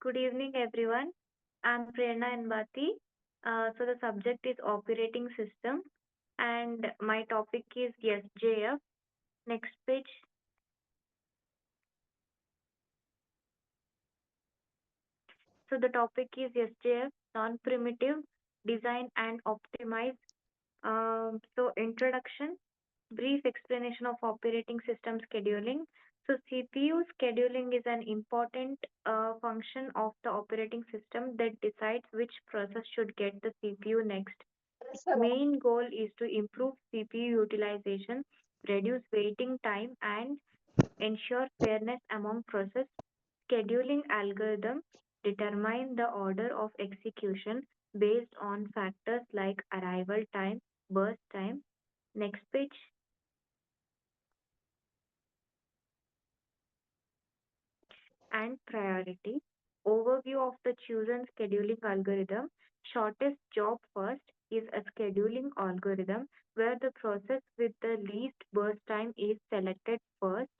Good evening, everyone. I'm Prerana N Bathi. So the subject is operating system, and my topic is SJF. Next page. So the topic is SJF, non-primitive design and optimize. So introduction, brief explanation of operating system scheduling. So CPU scheduling is an important function of the operating system that decides which process should get the CPU next. Main goal is to improve CPU utilization, reduce waiting time, and ensure fairness among process. Scheduling algorithms determine the order of execution based on factors like arrival time, burst time. Next page. And priority. Overview of the chosen scheduling algorithm. Shortest job first is a scheduling algorithm where the process with the least burst time is selected first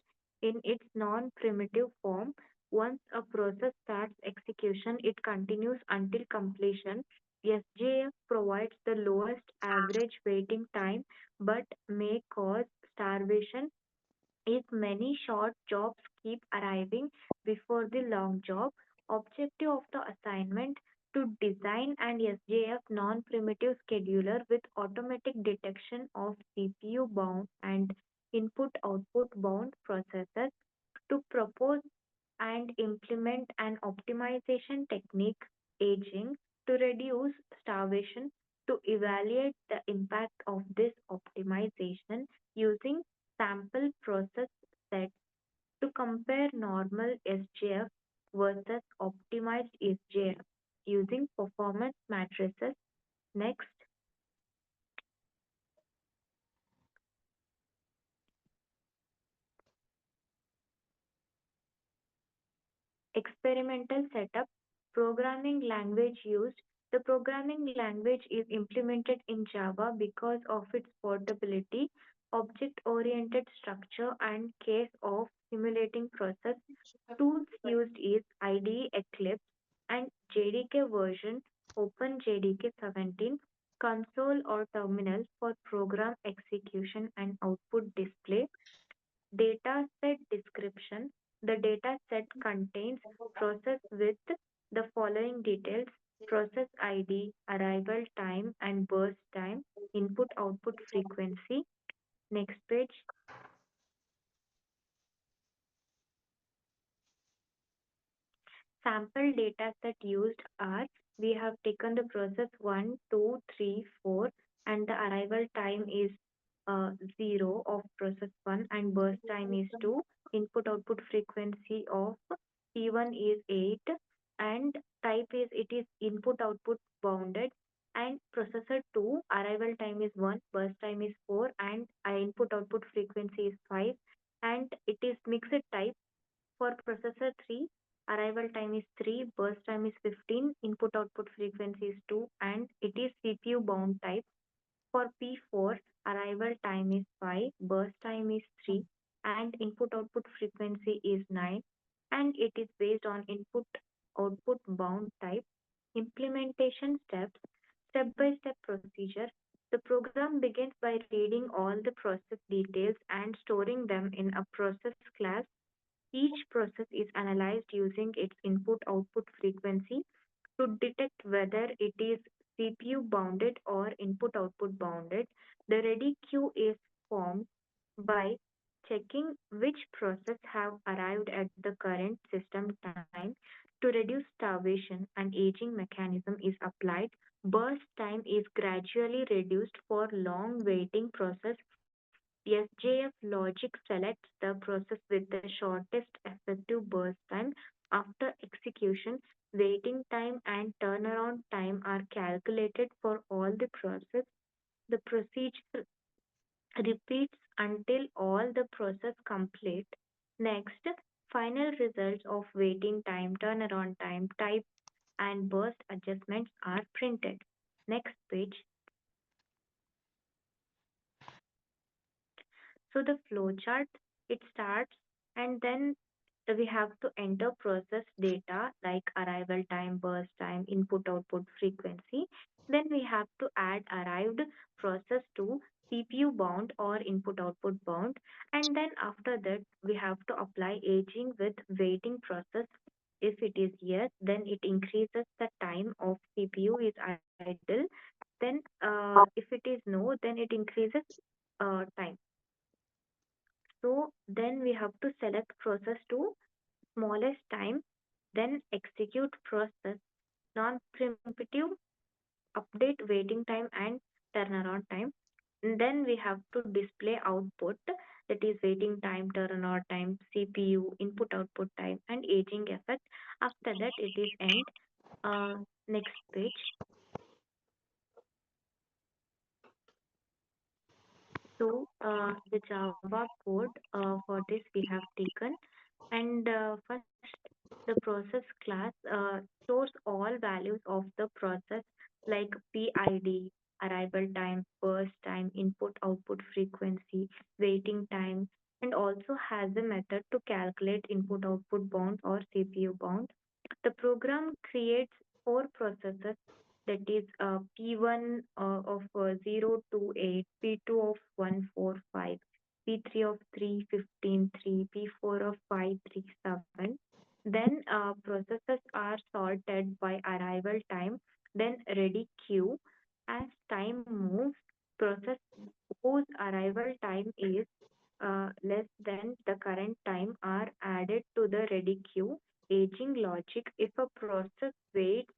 in its non-primitive form. Once a process starts execution, it continues until completion. SJF provides the lowest average waiting time but may cause starvation if many short jobs keep arriving before the long job. Objective of the assignment to design an SJF non-primitive scheduler with automatic detection of CPU bound and input-output bound processes to propose and implement an optimization technique aging to reduce starvation to evaluate the impact of this optimization using sample process sets to compare normal SJF versus optimized SJF using performance matrices. Next, experimental setup, programming language used. The programming language is implemented in Java because of its portability, object oriented structure, and case of simulating process. Tools used is IDE Eclipse and JDK version OpenJDK 17, console or terminal for program execution and output display. Dataset description. The dataset contains process with the following details: process ID, arrival time and burst time, input output frequency. Next page. Sample dataset used are: we have taken the process 1, 2, 3, 4, and the arrival time is 0 of process 1 and burst time is 2. Input output frequency of P1 is 8 and type is it is input output bounded, and processor 2 arrival time is 1, burst time is 4, and input output frequency is 5, and it is mixed type. For processor 3, arrival time is 3, burst time is 15, input output frequency is 2, and it is CPU bound type. For P4, arrival time is 5, burst time is 3, and input output frequency is 9, and it is based on input output bound type. Implementation steps, step by step procedure. The program begins by reading all the process details and storing them in a process class. Each process is analyzed using its input output frequency to detect whether it is CPU bounded or input output bounded. The ready queue is formed by checking which process have arrived at the current system time to reduce starvation. An aging mechanism is applied. Burst time is gradually reduced for long waiting process. SJF logic selects the process with the shortest effective burst time. After execution, waiting time and turnaround time are calculated for all the process. The procedure repeats until all the process complete. Next, final results of waiting time, turnaround time, type, and burst adjustments are printed. Next page. So the flow chart, it starts and then we have to enter process data like arrival time, burst time, input output frequency. Then we have to add arrived process to CPU bound or input output bound. And then after that, we have to apply aging with waiting process. If it is yes, then it increases the time of CPU is idle. Then if it is no, then it increases time. So then we have to select process to smallest time, then execute process, non-preemptive, update waiting time and turnaround time. And then we have to display output, that is waiting time, turnaround time, CPU, input output time, and aging effect. After that, it is end. Next page. So the Java code for this we have taken, and first the process class stores all values of the process like PID, arrival time, burst time, input output frequency, waiting time, and also has a method to calculate input output bound or CPU bound. The program creates four processes, that is P1 of 0 to 8, P2 of 145, P3 of 315, 3, P4 of 537. Then processes are sorted by arrival time, then ready queue. As time moves, process whose arrival time is less than the current time are added to the ready queue. Aging logic: if a process waits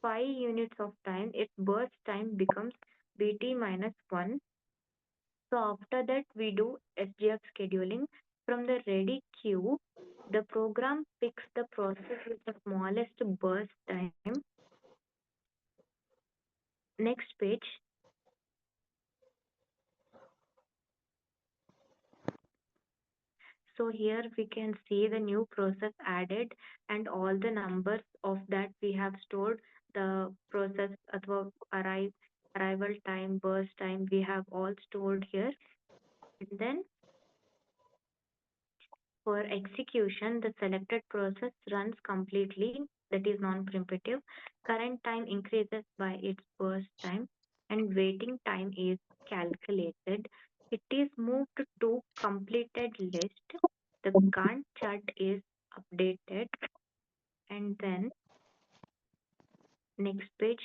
5 units of time, its burst time becomes BT minus 1. So after that, we do SJF scheduling. From the ready queue, the program picks the process with the smallest burst time. Next page. So here we can see the new process added and all the numbers of that we have stored. The process arrival time, burst time, we have all stored here. And then for execution, the selected process runs completely, that is non-preemptive. Current time increases by its burst time, and waiting time is calculated. It is moved to completed list. The Gantt chart is updated, and then next page.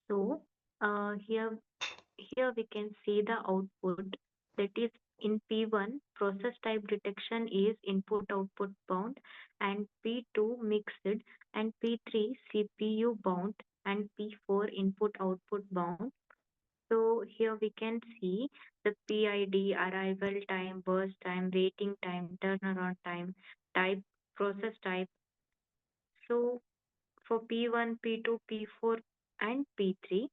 So here we can see the output, that is in P1 process type detection is input output bound, and P2 mixed, and P3 CPU bound, and P4 input output bound. So here we can see the PID, arrival time, burst time, waiting time, turnaround time, type, process type. So for P1, P2, P4, and P3.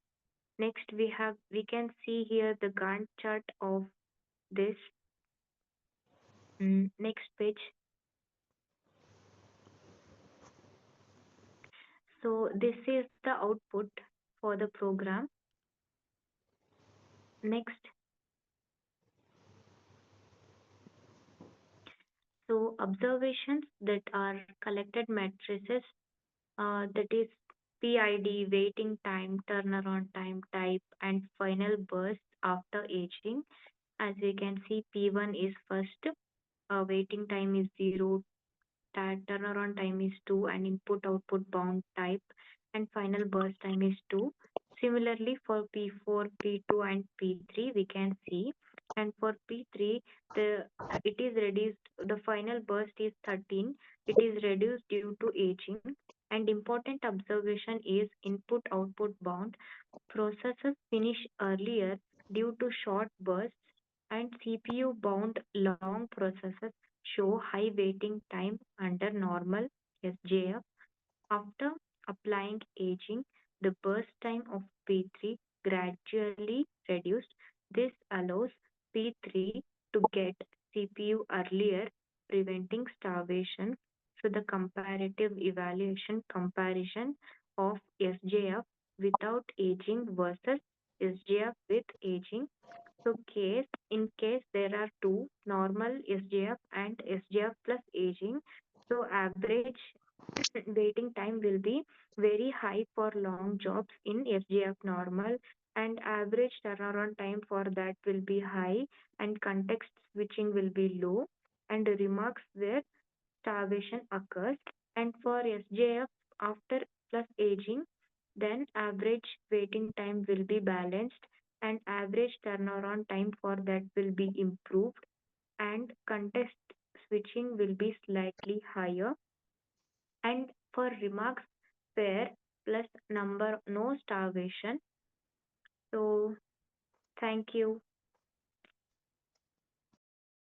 Next, we can see here the Gantt chart of this. Next page. So this is the output for the program. Next, so observations that are collected matrices, that is PID, waiting time, turnaround time, type, and final burst after aging. As we can see, P1 is first, waiting time is 0, turnaround time is 2, and input output bound type and final burst time is 2. Similarly for P4, P2 and P3 we can see, and for P3 the it is reduced, the final burst is 13, it is reduced due to aging. And important observation is input output bound, processes finish earlier due to short bursts, and CPU bound long processes show high waiting time under normal SJF. After applying aging, the burst time of P3 gradually reduced. This allows P3 to get CPU earlier, preventing starvation. So the comparative evaluation comparison of SJF without aging versus SJF with aging. So in case there there are two: normal SJF and SJF plus aging. So average waiting time will be very high for long jobs in SJF normal, and average turnaround time for that will be high, and context switching will be low, and remarks where starvation occurs. And for SJF after plus aging, then average waiting time will be balanced, and average turnaround time for that will be improved, and context switching will be slightly higher. And for remarks where plus number no starvation. So thank you.